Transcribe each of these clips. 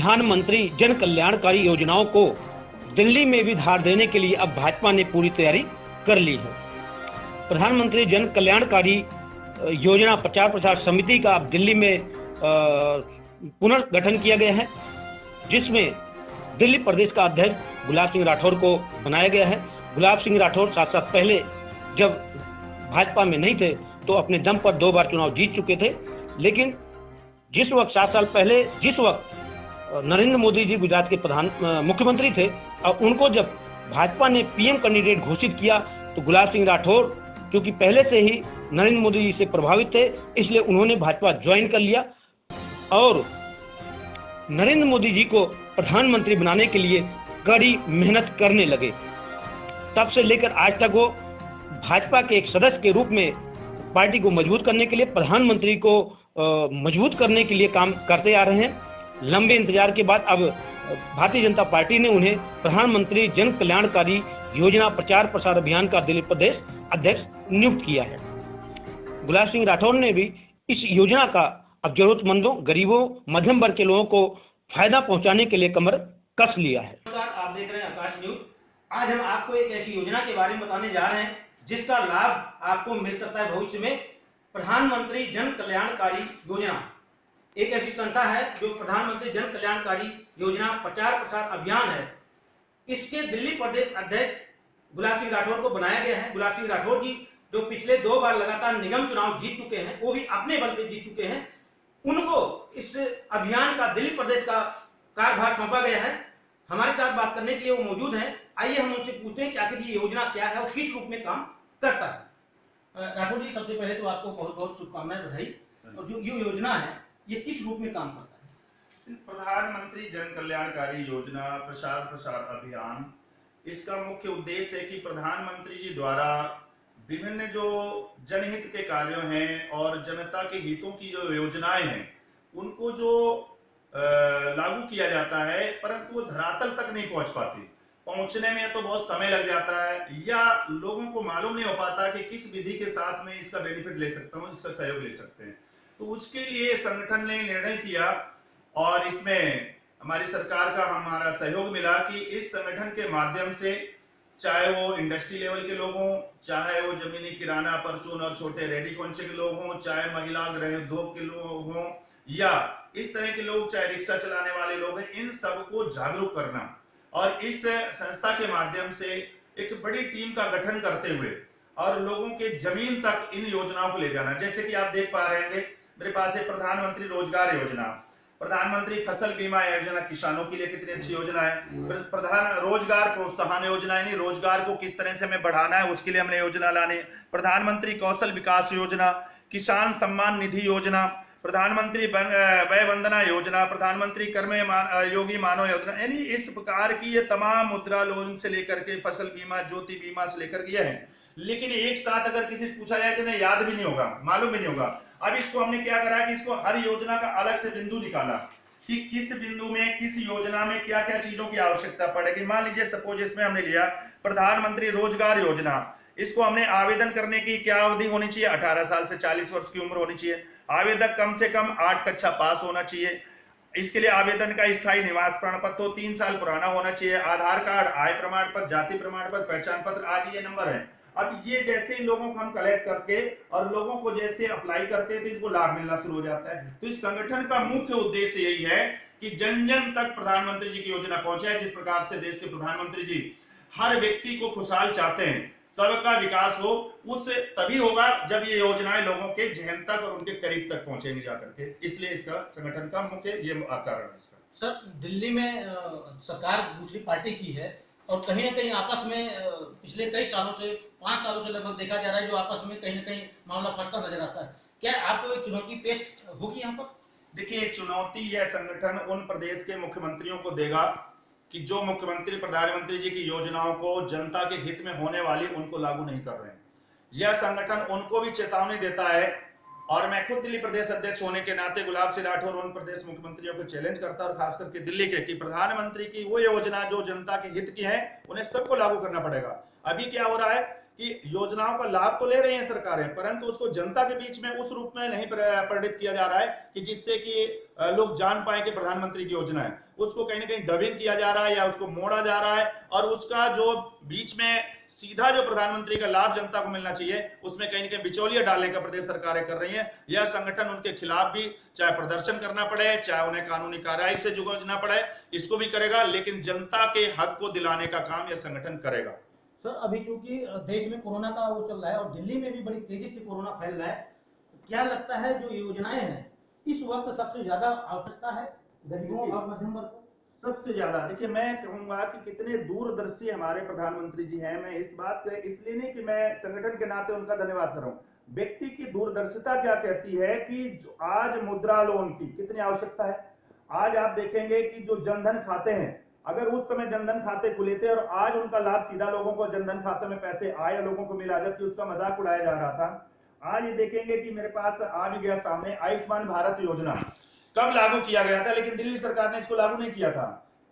प्रधानमंत्री जन कल्याणकारी योजनाओं को दिल्ली में भी धार देने के लिए अब भाजपा ने पूरी तैयारी कर ली है। प्रधानमंत्री जन कल्याणकारी योजना प्रचार प्रसार समिति का अब दिल्ली में पुनर्गठन किया गया है, जिसमें दिल्ली प्रदेश का अध्यक्ष गुलाब सिंह राठौर को बनाया गया है। गुलाब सिंह राठौर साथ पहले जब भाजपा में नहीं थे तो अपने दम पर 2 बार चुनाव जीत चुके थे, लेकिन जिस वक्त 7 साल पहले जिस वक्त नरेंद्र मोदी जी गुजरात के मुख्यमंत्री थे, और उनको जब भाजपा ने पीएम कैंडिडेट घोषित किया तो गुलाब सिंह राठौर क्योंकि पहले से ही नरेंद्र मोदी जी से प्रभावित थे, इसलिए उन्होंने भाजपा ज्वाइन कर लिया और नरेंद्र मोदी जी को प्रधानमंत्री बनाने के लिए कड़ी मेहनत करने लगे। तब से लेकर आज तक वो भाजपा के एक सदस्य के रूप में पार्टी को मजबूत करने के लिए, प्रधानमंत्री को मजबूत करने के लिए काम करते आ रहे हैं। लंबे इंतजार के बाद अब भारतीय जनता पार्टी ने उन्हें प्रधानमंत्री जन कल्याणकारी योजना प्रचार प्रसार अभियान का दिल्ली प्रदेश अध्यक्ष नियुक्त किया है। गुलाब सिंह राठौर ने भी इस योजना का अब जरूरतमंदों, गरीबों, मध्यम वर्ग के लोगों को फायदा पहुंचाने के लिए कमर कस लिया है। आप देख रहे हैं आकाश न्यूज। आज हम आपको एक ऐसी योजना के बारे में बताने जा रहे हैं जिसका लाभ आपको मिल सकता है भविष्य में। प्रधानमंत्री जन कल्याणकारी योजना एक ऐसी संस्था है जो प्रधानमंत्री जन कल्याणकारी योजना प्रचार प्रसार अभियान है। इसके दिल्ली प्रदेश अध्यक्ष गुलाब सिंह राठौर को बनाया गया है। गुलाब सिंह राठौर जी जो पिछले 2 बार लगातार निगम चुनाव जीत चुके हैं, वो भी अपने बल पे जीत चुके हैं, उनको इस अभियान का दिल्ली प्रदेश का कार्यभार सौंपा गया है। हमारे साथ बात करने के लिए वो मौजूद हैं। आइए हम उनसे पूछते हैं कि आखिर ये योजना क्या है और किस रूप में काम करता है। राठौर जी, सबसे पहले तो आपको बहुत बहुत शुभकामनाएं, बधाई। और जो ये योजना है ये किस रूप में काम करता है? प्रधानमंत्री जन कल्याणकारी योजना प्रचार प्रसार अभियान, इसका मुख्य उद्देश्य है कि प्रधानमंत्री जी द्वारा विभिन्न जो जनहित के कार्यों हैं और जनता के हितों की जो योजनाएं हैं उनको जो लागू किया जाता है, परंतु वो धरातल तक नहीं पहुंच पाती। पहुंचने में तो बहुत समय लग जाता है या लोगों को मालूम नहीं हो पाता कि किस विधि के साथ में इसका बेनिफिट ले सकता हूं, इसका सहयोग ले सकते हैं। तो उसके लिए संगठन ने निर्णय किया और इसमें हमारी सरकार का हमारा सहयोग मिला कि इस संगठन के माध्यम से चाहे वो इंडस्ट्री लेवल के लोग हों, चाहे वो जमीनी किराना, परचून और छोटे रेडी कोंचे के लोग हों, चाहे महिला गृह उद्योग के लोग हों या इस तरह के लोग, चाहे रिक्शा चलाने वाले लोग हैं, इन सबको जागरूक करना और इस संस्था के माध्यम से एक बड़ी टीम का गठन करते हुए और लोगों के जमीन तक इन योजनाओं को ले जाना। जैसे कि आप देख पा रहे हैं मेरे पास है प्रधानमंत्री रोजगार योजना, प्रधानमंत्री फसल बीमा योजना, किसानों के लिए कितनी अच्छी योजना है। प्रधान रोजगार प्रोत्साहन योजना, यानी रोजगार को किस तरह से हमें बढ़ाना है उसके लिए हमने योजना लानी। प्रधानमंत्री कौशल विकास योजना, किसान सम्मान निधि योजना, प्रधानमंत्री वय वंदना योजना, प्रधानमंत्री कर्म योगी मानव योजना, यानी इस प्रकार की ये तमाम मुद्रा लोन से लेकर के फसल बीमा, ज्योति बीमा से लेकर के है। लेकिन एक साथ अगर किसी से पूछा जाए तो नहीं, याद भी नहीं होगा, मालूम भी नहीं होगा। अब इसको हमने क्या करा कि इसको हर योजना का अलग से बिंदु निकाला कि किस बिंदु में किस योजना में क्या क्या चीजों की आवश्यकता पड़ेगी। मान लीजिए सपोज इसमें हमने लिया प्रधानमंत्री रोजगार योजना, इसको हमने आवेदन करने की क्या अवधि होनी चाहिए, 18 साल से 40 वर्ष की उम्र होनी चाहिए। आवेदक कम से कम 8 कक्षा पास होना चाहिए। इसके लिए आवेदन का स्थायी निवास प्रमाण पत्र 3 साल पुराना होना चाहिए। आधार कार्ड, आय प्रमाण पत्र, जाति प्रमाण पत्र, पहचान पत्र आदि ये नंबर है। अब ये जैसे इन लोगों को हम कलेक्ट करके और लोगों को जैसे अप्लाई करते हैं तो इनको लाभ मिलना शुरू हो जाता है। तो इस संगठन का मुख्य उद्देश्य यही है कि जन जन तक प्रधानमंत्री जी की योजना पहुंचे। जिस प्रकार से देश के प्रधानमंत्री जी हर व्यक्ति को खुशहाल चाहते हैं, सबका विकास हो, उससे तभी होगा जब ये योजनाएं लोगों के जहन तक और उनके करीब तक पहुंचेंगी जाकर के। इसलिए इसका संगठन का मुख्य ये कारण है इसका। सर, दिल्ली में सरकार दूसरी पार्टी की है और कहीं ना कहीं आपस में पिछले कई सालों से, 5 सालों से लगभग देखा जा रहा है जो आपस में कहीं ना कहीं मामला फंसता नजर आता है। क्या आपको एक चुनौती पेश होगी यहाँ पर? देखिए, चुनौती यह संगठन उन प्रदेश के मुख्यमंत्रियों को देगा कि जो मुख्यमंत्री प्रधानमंत्री जी की योजनाओं को जनता के हित में होने वाली उनको लागू नहीं कर रहे हैं। यह संगठन उनको भी चेतावनी देता है और मैं खुद दिल्ली प्रदेश अध्यक्ष होने के नाते गुलाब सिंह राठौर उन प्रदेश मुख्यमंत्रियों को चैलेंज करता है और खास करके दिल्ली के कि प्रधानमंत्री की वो योजना जो जनता के हित की है उन्हें सबको लागू करना पड़ेगा। अभी क्या हो रहा है कि योजनाओं का लाभ तो ले रही हैं सरकारें, परंतु उसको जनता के बीच में उस रूप में नहीं प्रेरित किया जा रहा है कि जिससे कि लोग जान पाए कि प्रधानमंत्री की योजना है। उसको कहीं ना कहीं डबिंग किया जा रहा है या उसको मोड़ा जा रहा है, और उसका जो बीच में सीधा जो प्रधानमंत्री का लाभ जनता को मिलना चाहिए उसमें कहीं ना कहीं बिचौलिया डालने का प्रदेश सरकारें कर रही हैं। यह संगठन उनके खिलाफ भी चाहे प्रदर्शन करना पड़े, चाहे उन्हें कानूनी कार्रवाई से जूझना पड़े, इसको भी करेगा, लेकिन जनता के हक को दिलाने का काम यह संगठन करेगा। सर, अभी क्योंकि देश में कोरोना का वो चल रहा है और दिल्ली में भी बड़ी तेजी से कोरोना फैल रहा है, क्या लगता है जो योजनाएं हैं इस वक्त सबसे ज्यादा आवश्यकता है गरीबों और मध्यम वर्ग को? सबसे ज्यादा देखिए, मैं कहूंगा कि कितने दूरदर्शी हमारे प्रधानमंत्री जी हैं। मैं इस बात इसलिए नहीं कि मैं संगठन के नाते उनका धन्यवाद कर रहा हूं, व्यक्ति की दूरदर्शिता क्या कहती है कि आज मुद्रा लोन की कितनी आवश्यकता है। आज आप देखेंगे कि जो जनधन खाते हैं, अगर उस समय जनधन खाते खुले थे और आज उनका लाभ सीधा लोगों को जनधन खाते में पैसे आए, लोगों को मिला, जबकि उसका मजाक उड़ाया जा रहा था। आज ये देखेंगे कि मेरे पास आ भी गया सामने आयुष्मान भारत योजना कब लागू किया गया था, लेकिन दिल्ली सरकार ने इसको लागू नहीं किया था।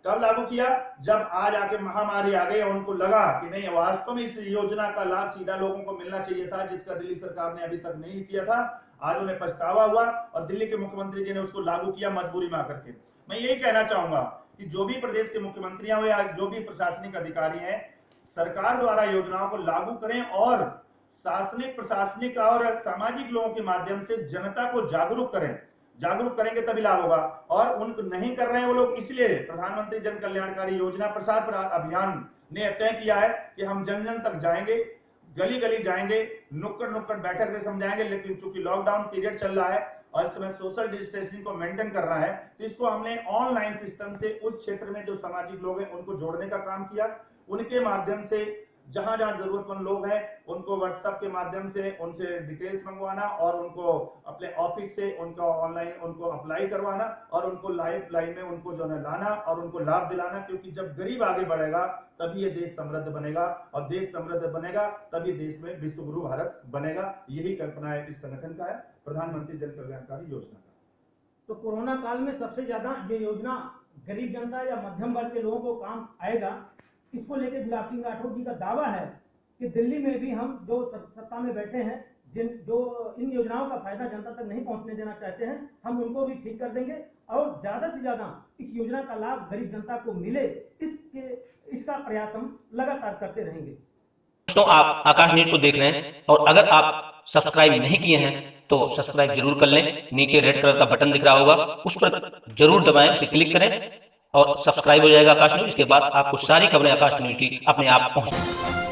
कब लागू किया? जब आज आके महामारी आ गई और उनको लगा कि नहीं, वास्तव में इस योजना का लाभ सीधा लोगों को मिलना चाहिए था, जिसका दिल्ली सरकार ने अभी तक नहीं किया था। आज उन्हें पछतावा हुआ और दिल्ली के मुख्यमंत्री जी ने उसको लागू किया मजबूरी में आकर के। मैं यही कहना चाहूंगा कि जो भी प्रदेश के मुख्यमंत्री हैं या जो भी प्रशासनिक अधिकारी हैं, सरकार द्वारा योजनाओं को लागू करें और शासनिक, प्रशासनिक और सामाजिक लोगों के माध्यम से जनता को जागरूक करें। जागरूक करेंगे तभी लाभ होगा, और उन नहीं कर रहे हैं वो लोग, इसलिए प्रधानमंत्री जन कल्याणकारी योजना प्रसार अभियान ने तय किया है कि हम जन जन तक जाएंगे, गली गली जाएंगे, नुक्कड़ नुक्कड़ बैठक में समझाएंगे। लेकिन चूंकि लॉकडाउन पीरियड चल रहा है और इस समय सोशल डिस्टेंसिंग को मेंटेन कर रहा है, तो इसको हमने ऑनलाइन सिस्टम से उस क्षेत्र में जो सामाजिक लोग हैं उनको जोड़ने का काम किया। उनके माध्यम से जहां जहां जरूरतमंद लोग हैं उनको व्हाट्सएप के माध्यम से उनसे डिटेल्स मंगवाना और उनको अपने ऑफिस से उनका ऑनलाइन उनको अप्लाई करवाना और उनको लाइफ लाइन में उनको जो है लाना और उनको लाभ दिलाना। क्योंकि जब गरीब आगे बढ़ेगा तभी ये देश समृद्ध बनेगा, और देश समृद्ध बनेगा तभी देश में विश्व गुरु भारत बनेगा। यही कल्पना है इस संगठन का है, प्रधानमंत्री जन कल्याणकारी योजना का। तो कोरोना काल में सबसे ज्यादा ये योजना गरीब जनता या मध्यम वर्ग के लोगों को काम आएगा, इसको लेकर गुलाब सिंह राठौर जी का दावा है कि दिल्ली में भी हम जो सत्ता में बैठे हैं, जो इन योजनाओं का फायदा जनता तक नहीं पहुंचने देना चाहते हैं, हम उनको भी ठीक कर देंगे और ज्यादा से ज्यादा इस योजना का लाभ गरीब जनता को मिले, इसका प्रयास हम लगातार करते रहेंगे। दोस्तों, आप आकाश न्यूज को देख रहे हैं और अगर आप सब्सक्राइब नहीं किए हैं तो सब्सक्राइब जरूर कर लें। नीचे रेड कलर का बटन दिख रहा होगा, उस पर जरूर दबाएं, उसे क्लिक करें और सब्सक्राइब हो जाएगा आकाश न्यूज। इसके बाद आपको सारी खबरें आकाश न्यूज की अपने आप पहुंच